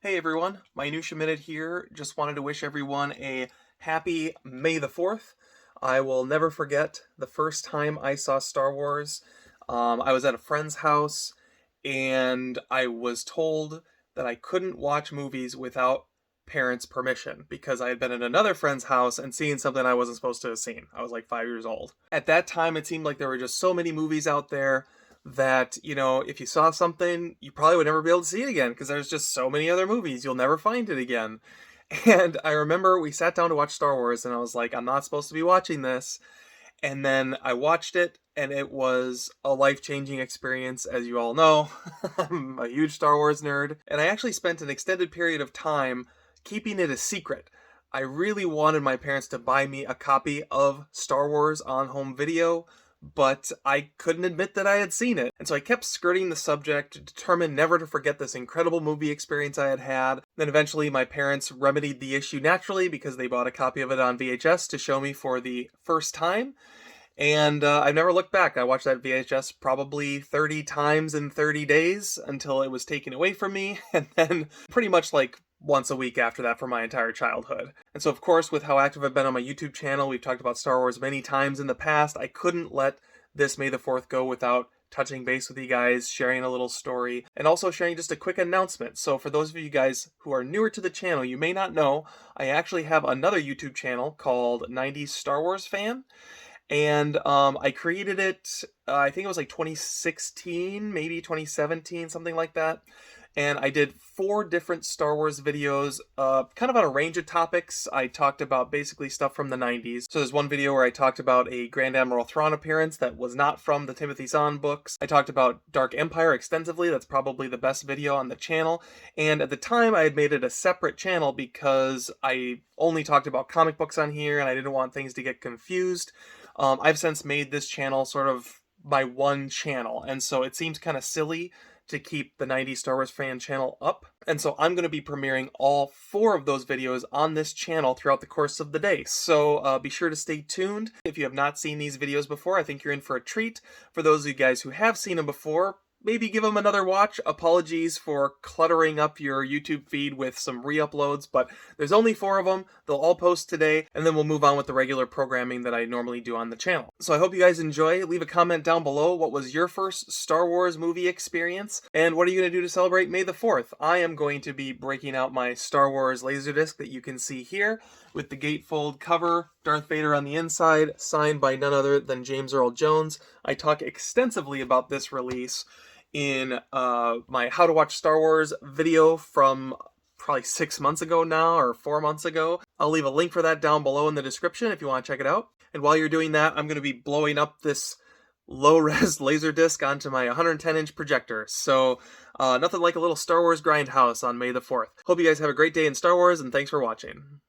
Hey everyone, Minutia Minute here. Just wanted to wish everyone a happy May the 4th. I will never forget the first time I saw Star Wars. I was at a friend's house and I was told that I couldn't watch movies without parents' permission because I had been at another friend's house and seen something I wasn't supposed to have seen. I was like 5 years old. At that time, it seemed like there were just so many movies out there that, if you saw something, you probably would never be able to see it again because there's just so many other movies. You'll never find it again. And I remember we sat down to watch Star Wars, and I was like, I'm not supposed to be watching this. And then I watched it, and it was a life-changing experience, as you all know. I'm a huge Star Wars nerd, and I actually spent an extended period of time keeping it a secret. I really wanted my parents to buy me a copy of Star Wars on home video, but I couldn't admit that I had seen it. And so I kept skirting the subject, determined never to forget this incredible movie experience I had had. Then eventually my parents remedied the issue naturally because they bought a copy of it on VHS to show me for the first time. And I've never looked back. I watched that VHS probably 30 times in 30 days until it was taken away from me, and then pretty much like once a week after that for my entire childhood. And so, of course, with how active I've been on my YouTube channel, we've talked about Star Wars many times in the past, I couldn't let this May the 4th go without touching base with you guys, sharing a little story, and also sharing just a quick announcement. So for those of you guys who are newer to the channel, you may not know, I actually have another YouTube channel called 90s Star Wars Fan. And I created it, I think it was like 2016, maybe 2017, something like that. And I did 4 different Star Wars videos, kind of on a range of topics. I talked about basically stuff from the 90s. So there's one video where I talked about a Grand Admiral Thrawn appearance that was not from the Timothy Zahn books. I talked about Dark Empire extensively. That's probably the best video on the channel. And at the time, I had made it a separate channel because I only talked about comic books on here and I didn't want things to get confused. I've since made this channel sort of my one channel, and so it seems kind of silly to keep the 90s Star Wars Fan channel up. And so I'm going to be premiering all 4 of those videos on this channel throughout the course of the day. So be sure to stay tuned. If you have not seen these videos before, I think you're in for a treat. For those of you guys who have seen them before, maybe give them another watch. Apologies for cluttering up your YouTube feed with some re-uploads, but there's only 4 of them. They'll all post today, and then we'll move on with the regular programming that I normally do on the channel. So I hope you guys enjoy. Leave a comment down below. What was your first Star Wars movie experience? And what are you going to do to celebrate May the 4th? I am going to be breaking out my Star Wars Laserdisc that you can see here with the gatefold cover, Darth Vader on the inside, signed by none other than James Earl Jones. I talk extensively about this release in my How to Watch Star Wars video from probably 6 months ago now, or 4 months ago. I'll leave a link for that down below in the description if you want to check it out. And while you're doing that, I'm going to be blowing up this low-res Laserdisc onto my 110-inch projector. So nothing like a little Star Wars grindhouse on May the 4th. Hope you guys have a great day in Star Wars, and thanks for watching.